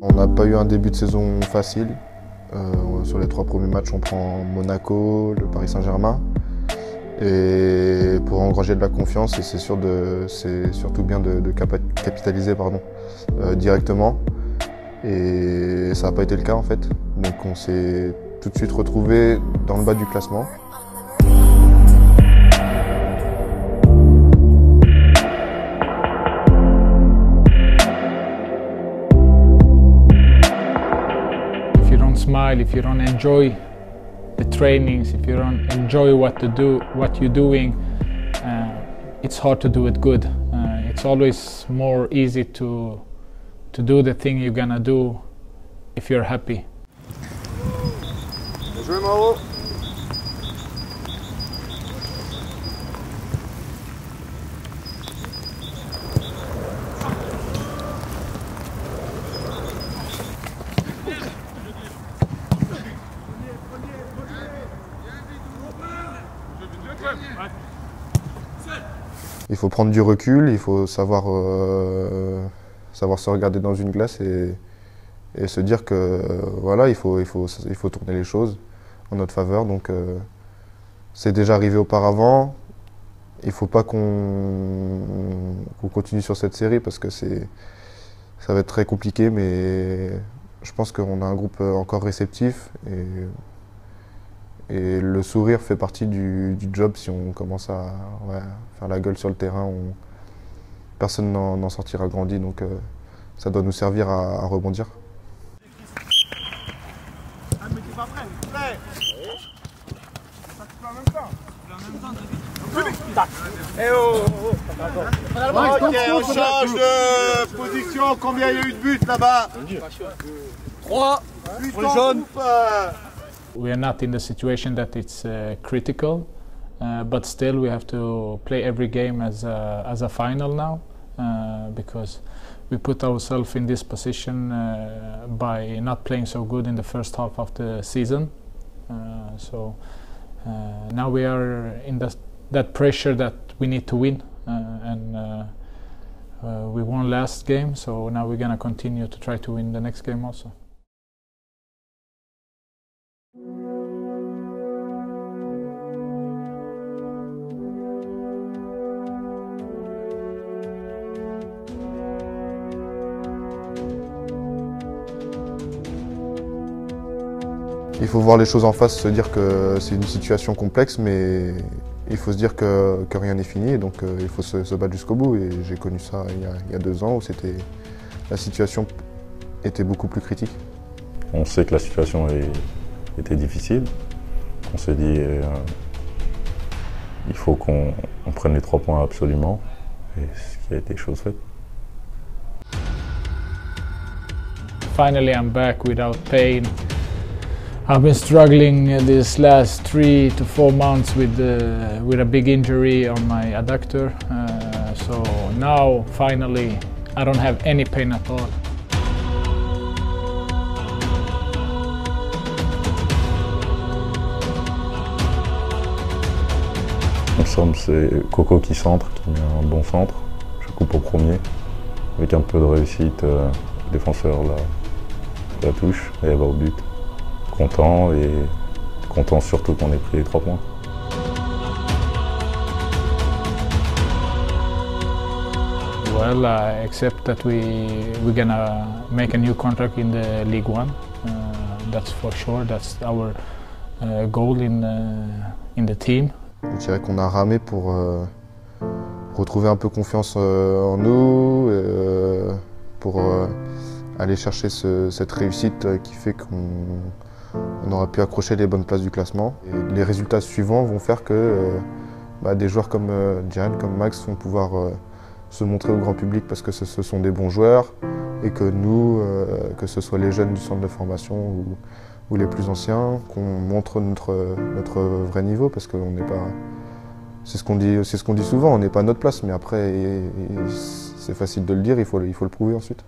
On n'a pas eu un début de saison facile. Sur les 3 premiers matchs, on prend Monaco, le Paris Saint-Germain. Et pour engranger de la confiance, c'est surtout bien de capitaliser directement. Et ça n'a pas été le cas en fait. Donc on s'est tout de suite retrouvé dans le bas du classement. Smile, if you don't enjoy the trainings, if you don't enjoy what you're doing, it's hard to do it good. It's always more easy to do the thing you're gonna do if you're happy. Bien joué, Mauro. Il faut prendre du recul, il faut savoir se regarder dans une glace et se dire que voilà, il faut tourner les choses en notre faveur. Donc c'est déjà arrivé auparavant. Il ne faut pas qu'on continue sur cette série parce que ça va être très compliqué, mais je pense qu'on a un groupe encore réceptif et le sourire fait partie du job. Si on commence à faire la gueule sur le terrain, personne n'en sortira grandi, donc ça doit nous servir à rebondir. Ok, on change de position. Combien il y a eu de buts là-bas? 3 pour les jaunes. We are not in the situation that it's critical, but still we have to play every game as a final now, because we put ourselves in this position by not playing so good in the first half of the season. So now we are in that pressure that we need to win, and we won last game, so now we're gonna continue to try to win the next game also. Il faut voir les choses en face, se dire que c'est une situation complexe, mais il faut se dire que rien n'est fini, donc il faut se battre jusqu'au bout. Et j'ai connu ça il y a 2 ans où la situation était beaucoup plus critique. On sait que la situation était difficile. On s'est dit il faut qu'on prenne les 3 points absolument, et ce qui a été chose faite. Finally I'm back without pain. I've been struggling these last 3 to 4 months with a big injury on my adductor. So now, finally, I don't have any pain at all. En somme, c'est Coco qui centre, qui met un bon centre. Je coupe au premier, avec un peu de réussite, le défenseur la touche et elle va au but. Content, et content surtout qu'on ait pris les 3 points. Well, except that we're gonna make a new contract in the League One. That's for sure. That's our goal in the team. Je dirais qu'on a ramé pour retrouver un peu confiance en nous, pour aller chercher cette réussite qui fait qu'on aura pu accrocher les bonnes places du classement. Et les résultats suivants vont faire que des joueurs comme Diane, comme Max vont pouvoir se montrer au grand public parce que ce sont des bons joueurs, et que nous, que ce soit les jeunes du centre de formation ou les plus anciens, qu'on montre notre vrai niveau, parce qu'on c'est ce qu'on dit souvent, on n'est pas à notre place, mais après, c'est facile de le dire, il faut le prouver ensuite.